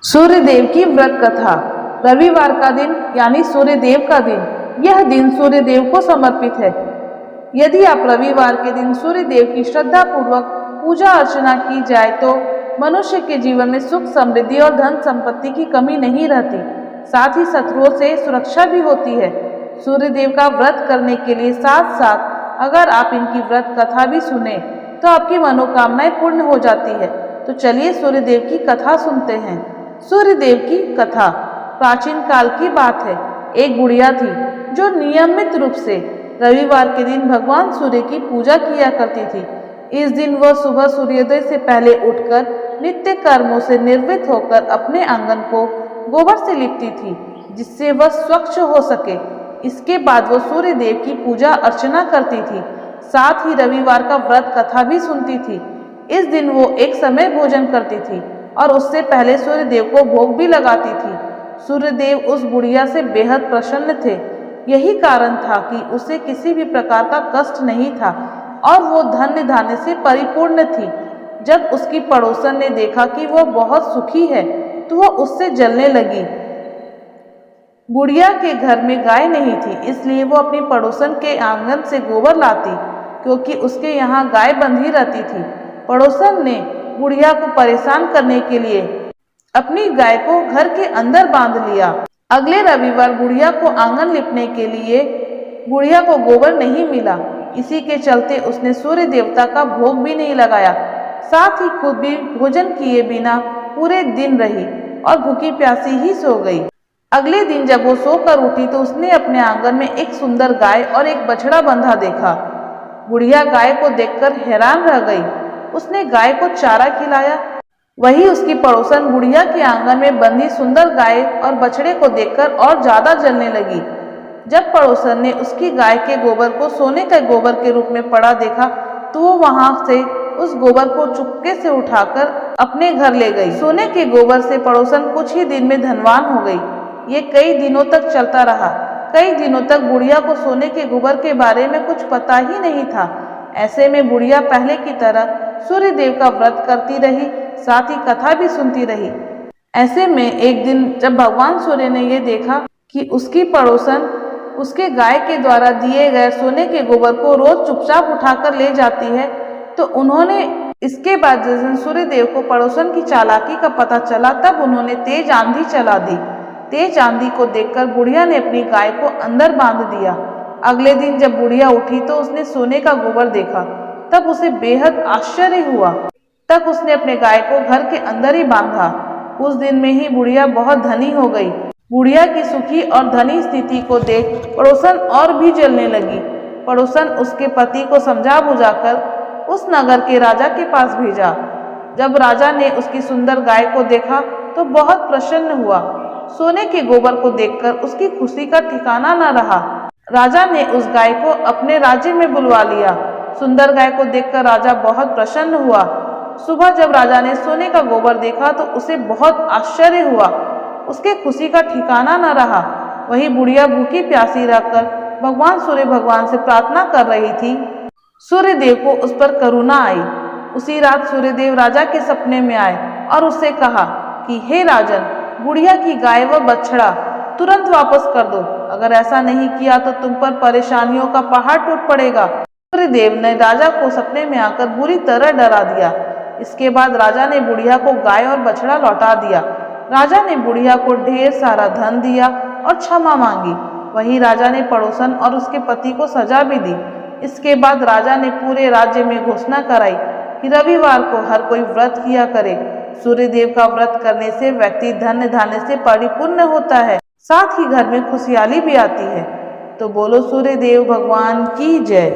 सूर्य देव की व्रत कथा। रविवार का दिन यानी सूर्य देव का दिन। यह दिन सूर्य देव को समर्पित है। यदि आप रविवार के दिन सूर्य देव की श्रद्धा पूर्वक पूजा अर्चना की जाए तो मनुष्य के जीवन में सुख, समृद्धि और धन संपत्ति की कमी नहीं रहती। साथ ही शत्रुओं से सुरक्षा भी होती है। सूर्य देव का व्रत करने के लिए साथ साथ अगर आप इनकी व्रत कथा भी सुने तो आपकी मनोकामनाएं पूर्ण हो जाती है। तो चलिए सूर्य देव की कथा सुनते हैं। सूर्य देव की कथा प्राचीन काल की बात है। एक बुढ़िया थी जो नियमित रूप से रविवार के दिन भगवान सूर्य की पूजा किया करती थी। इस दिन वह सुबह सूर्योदय से पहले उठकर नित्य कर्मों से निवृत्त होकर अपने आंगन को गोबर से लिपती थी जिससे वह स्वच्छ हो सके। इसके बाद वह सूर्य देव की पूजा अर्चना करती थी। साथ ही रविवार का व्रत कथा भी सुनती थी। इस दिन वो एक समय भोजन करती थी और उससे पहले सूर्य देव को भोग भी लगाती थी। सूर्य देव उस बुढ़िया से बेहद प्रसन्न थे। यही कारण था कि उसे किसी भी प्रकार का कष्ट नहीं था और वो धन्य धान्य से परिपूर्ण थी। जब उसकी पड़ोसन ने देखा कि वह बहुत सुखी है तो वह उससे जलने लगी। बुढ़िया के घर में गाय नहीं थी, इसलिए वो अपनी पड़ोसन के आंगन से गोबर लाती क्योंकि उसके यहाँ गाय बंधी रहती थी। पड़ोसन ने बुढ़िया को परेशान करने के लिए अपनी गाय को घर के अंदर बांध लिया। अगले रविवार बुढ़िया को आंगन लिपने के लिए बुढ़िया को गोबर नहीं मिला। इसी के चलते उसने सूर्य देवता का भोग भी नहीं लगाया। साथ ही खुद भी भोजन किए बिना पूरे दिन रही और भूखी प्यासी ही सो गई। अगले दिन जब वो सोकर उठी तो उसने अपने आंगन में एक सुंदर गाय और एक बछड़ा बंधा देखा। बुढ़िया गाय को देखकर हैरान रह गई। उसने गाय को चारा खिलाया। वही उसकी पड़ोसन बुढ़िया के आंगन में बंधी सुंदर गाय और बछड़े को देखकर और ज्यादा जलने लगी। जब पड़ोसन ने उसकी गाय के गोबर को सोने के गोबर के रूप में पड़ा देखा तो वो वहां से उस गोबर को चुपके से उठाकर अपने घर ले गई। सोने के गोबर से पड़ोसन कुछ ही दिन में धनवान हो गई। ये कई दिनों तक चलता रहा। कई दिनों तक बुढ़िया को सोने के गोबर के बारे में कुछ पता ही नहीं था। ऐसे में बुढ़िया पहले की तरह सूर्य देव का व्रत करती रही, साथ ही कथा भी सुनती रही। ऐसे में एक दिन जब भगवान सूर्य ने ये देखा कि उसकी पड़ोसन उसके गाय के द्वारा दिए गए सोने के गोबर को रोज चुपचाप उठाकर ले जाती है तो उन्होंने इसके बाद जिस दिन सूर्य देव को पड़ोसन की चालाकी का पता चला तब उन्होंने तेज आंधी चला दी। तेज आंधी को देखकर बुढ़िया ने अपनी गाय को अंदर बांध दिया। अगले दिन जब बुढ़िया उठी तो उसने सोने का गोबर देखा। तब उसे बेहद आश्चर्य हुआ। तब उसने अपने गाय को घर के अंदर ही बांधा। उस दिन में ही बुढ़िया बहुत धनी हो गई। बुढ़िया की सुखी और धनी स्थिति को देख पड़ोसन और भी जलने लगी। पड़ोसन उसके पति को समझा बुझाकर उस नगर के राजा के पास भेजा। जब राजा ने उसकी सुंदर गाय को देखा तो बहुत प्रसन्न हुआ। सोने के गोबर को देखकर उसकी खुशी का ठिकाना न रहा। राजा ने उस गाय को अपने राज्य में बुलवा लिया। सुंदर गाय को देखकर राजा बहुत प्रसन्न हुआ। सुबह जब राजा ने सोने का गोबर देखा तो उसे बहुत आश्चर्य हुआ। उसके खुशी का ठिकाना न रहा। वही बुढ़िया भूखी प्यासी रहकर भगवान से प्रार्थना कर रही थी। सूर्य देव को उस पर करुणा आई। उसी रात सूर्य देव राजा के सपने में आए और उससे कहा कि हे राजन, बुढ़िया की गाय व बछड़ा तुरंत वापस कर दो। अगर ऐसा नहीं किया तो तुम पर परेशानियों का पहाड़ टूट पड़ेगा। सूर्य देव ने राजा को सपने में आकर बुरी तरह डरा दिया। इसके बाद राजा ने बुढ़िया को गाय और बछड़ा लौटा दिया। राजा ने बुढ़िया को ढेर सारा धन दिया और क्षमा मांगी। वही राजा ने पड़ोसन और उसके पति को सजा भी दी। इसके बाद राजा ने पूरे राज्य में घोषणा कराई कि रविवार को हर कोई व्रत किया करे। सूर्य देव का व्रत करने से व्यक्ति धन्य धान्य से परिपूर्ण होता है, साथ ही घर में खुशहाली भी आती है। तो बोलो सूर्य देव भगवान की जय।